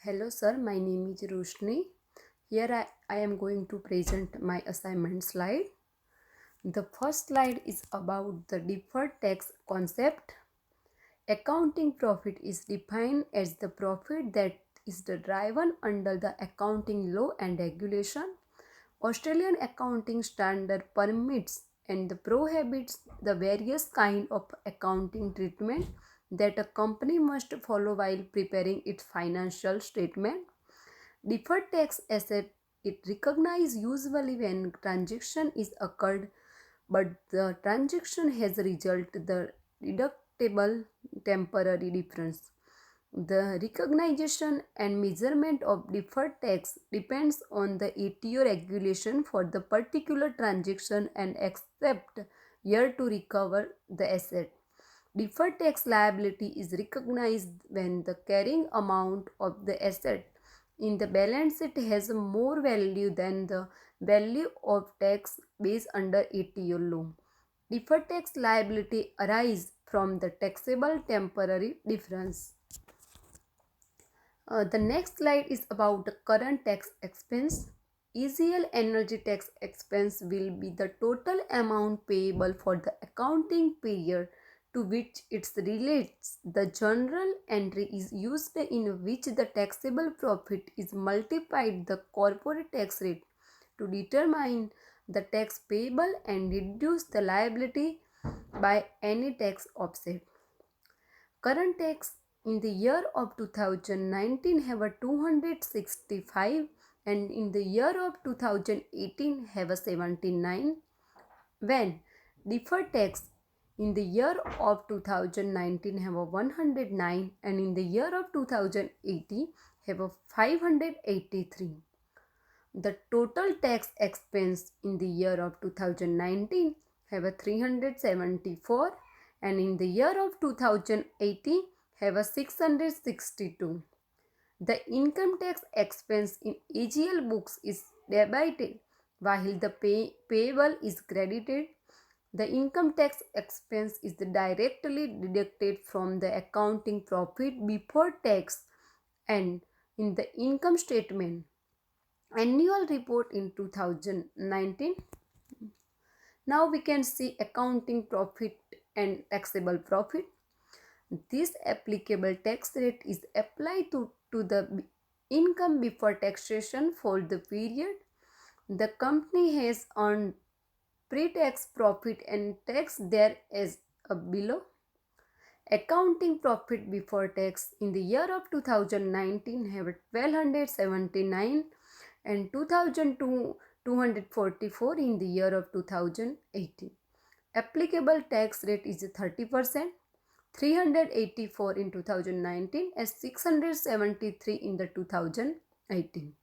Hello sir, my name is Roshni. Here I am going to present my assignment slide. The first slide is about the deferred tax concept. Accounting profit is defined as the profit that is driven under the accounting law and regulation. Australian accounting standard permits and prohibits the various kind of accounting treatment that a company must follow while preparing its financial statement. Deferred tax asset it recognized usually when transaction is occurred, but the transaction has resulted the deductible temporary difference. The recognition and measurement of deferred tax depends on the ATO regulation for the particular transaction and accept year to recover the asset. Deferred tax liability is recognized when the carrying amount of the asset in the balance sheet has more value than the value of tax based under ATO law. Deferred tax liability arises from the taxable temporary difference. The next slide is about the current tax expense. ECL energy tax expense will be the total amount payable for the accounting period to which it relates. The journal entry is used in which the taxable profit is multiplied the corporate tax rate to determine the tax payable and reduce the liability by any tax offset. Current tax in the year of 2019 have a 265 and in the year of 2018 have a 79, when deferred tax in the year of 2019 have a 109 and in the year of 2018 have a 583. The total tax expense in the year of 2019 have a 374 and in the year of 2018 have a 662. The income tax expense in AGL books is debited while the payable is credited. The income tax expense is directly deducted from the accounting profit before tax and in the income statement annual report in 2019. Now we can see accounting profit and taxable profit. This applicable tax rate is applied to the income before taxation for the period the company has earned pre-tax profit and tax there as below. Accounting profit before tax in the year of 2019 have 1279 and 2244 in the year of 2018. Applicable tax rate is 30%, 384 in 2019 and 673 in the 2018.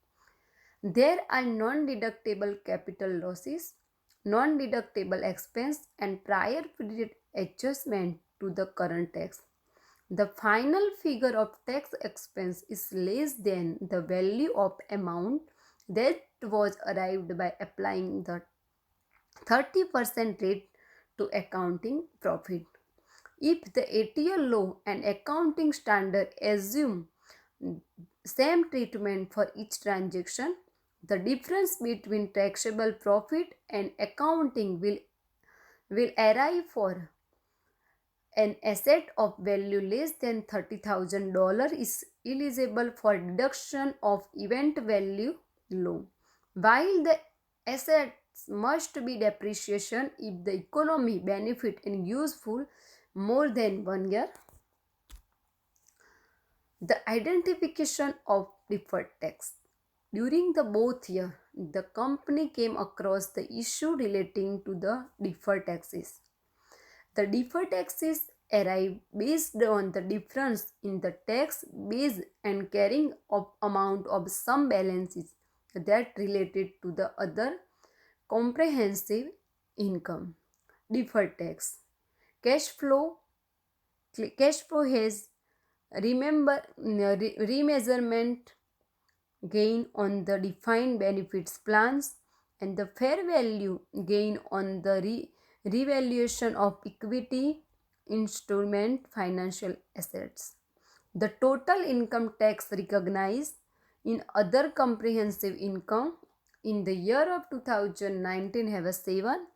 There are non-deductible capital losses, non-deductible expense and prior period adjustment to the current tax. The final figure of tax expense is less than the value of amount that was arrived by applying the 30% rate to accounting profit. If the ATO law and accounting standard assume same treatment for each transaction, the difference between taxable profit and accounting will arrive for an asset of value less than $30,000 is eligible for deduction of event value low, while the assets must be depreciation if the economy benefit and useful more than 1 year. The identification of deferred tax. During the both year, the company came across the issue relating to the deferred taxes. The deferred taxes arrive based on the difference in the tax base and carrying of amount of some balances that related to the other comprehensive income. Deferred tax. Cash flow. Cash flow has remeasurement gain on the defined benefits plans and the fair value gain on the revaluation of equity instrument financial assets. The total income tax recognized in other comprehensive income in the year of 2019 have a 7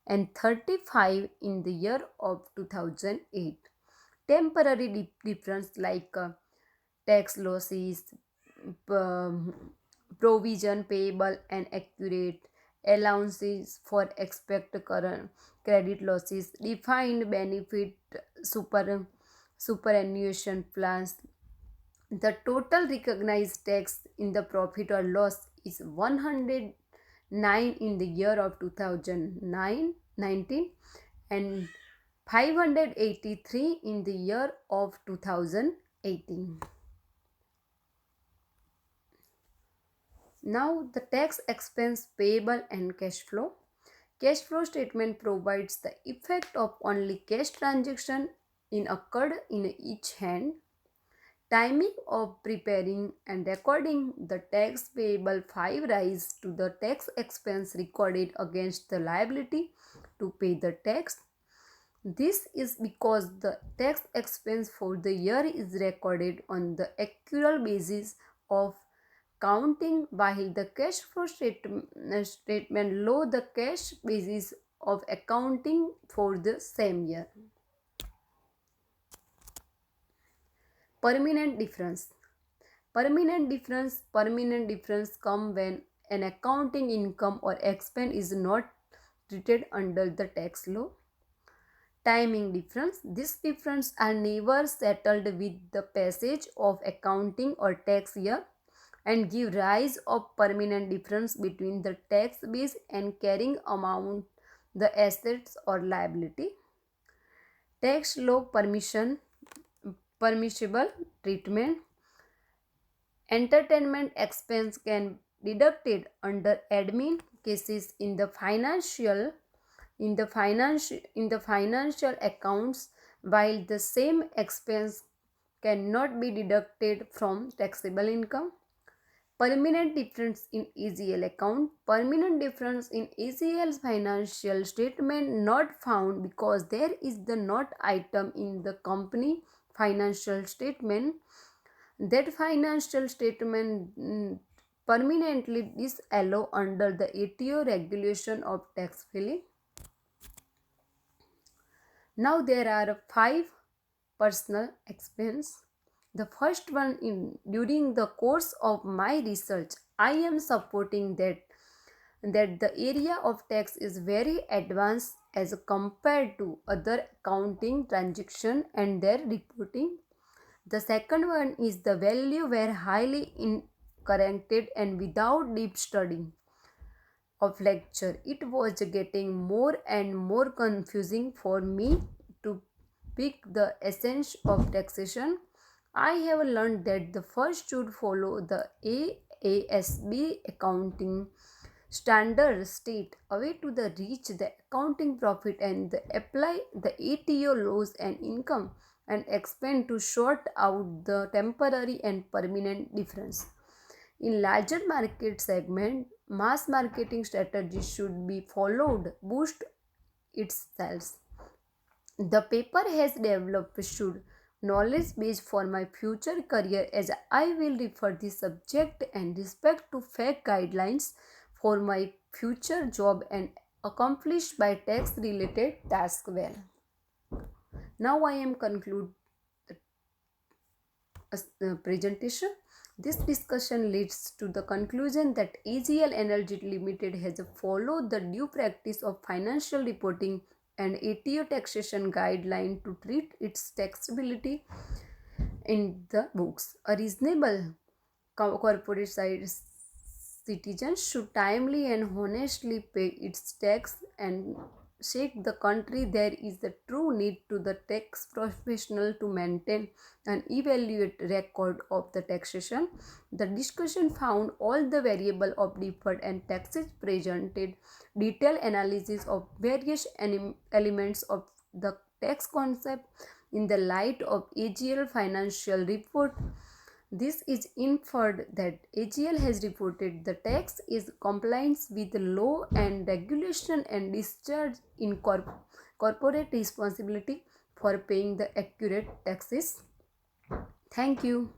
and 35 in the year of 2008. Temporary difference like tax losses, um, provision payable and accurate, allowances for expect current credit losses, defined benefit super superannuation plans. The total recognized tax in the profit or loss is 109 in the year of 2019 and 583 in the year of 2018. Now the tax expense payable and cash flow. Cash flow statement provides the effect of only cash transaction in occurred in each hand. Timing of preparing and recording the tax payable 5 rise to the tax expense recorded against the liability to pay the tax. This is because the tax expense for the year is recorded on the actual basis of counting, while the cash flow statement low the cash basis of accounting for the same year. Permanent difference. Permanent difference come when an accounting income or expense is not treated under the tax law. Timing difference. These differences are never settled with the passage of accounting or tax year and give rise of permanent difference between the tax base and carrying amount, the assets or liability. Tax law permissible treatment. Entertainment expense can deducted under admin cases in the financial accounts, while the same expense cannot be deducted from taxable income. Permanent difference in AGL account. Permanent difference in AGL's financial statement not found because there is the not item in the company financial statement. That financial statement permanently disallow under the ATO regulation of tax filing. Now there are 5 personal expense. The first one, in during the course of my research, I am supporting that the area of tax is very advanced as compared to other accounting transaction and their reporting. The second one is the value were highly incorrected and without deep study of lecture. It was getting more and more confusing for me to pick the essence of taxation. I have learned that the first should follow the AASB accounting standard state away to the reach the accounting profit and the apply the ATO laws and income and expand to sort out the temporary and permanent difference. In larger market segment, mass marketing strategies should be followed boost its sales. The paper has developed should knowledge base for my future career as I will refer this subject and respect to fact guidelines for my future job and accomplished by tax related task well. Now I am conclude presentation. This discussion leads to the conclusion that AGL Energy Limited has followed the due practice of financial reporting and ATO taxation guideline to treat its taxability in the books. A reasonable corporate size citizens should timely and honestly pay its tax and shake the country. There is a true need to the tax professional to maintain and evaluate record of the taxation. The discussion found all the variable of deferred and taxes presented detailed analysis of various elements of the tax concept in the light of AGL financial report. This is inferred that AGL has reported the tax is compliance with law and regulation and discharge in corporate responsibility for paying the accurate taxes. Thank you.